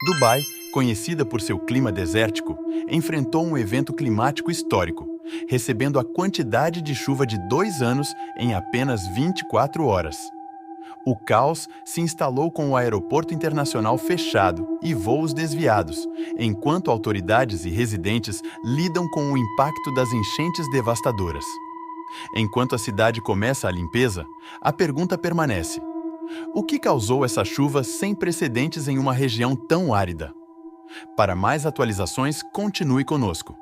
Dubai, conhecida por seu clima desértico, enfrentou um evento climático histórico, recebendo a quantidade de chuva de 2 anos em apenas 24 horas. O caos se instalou com o aeroporto internacional fechado e voos desviados, enquanto autoridades e residentes lidam com o impacto das enchentes devastadoras. Enquanto a cidade começa a limpeza, a pergunta permanece: o que causou essa chuva sem precedentes em uma região tão árida? Para mais atualizações, continue conosco.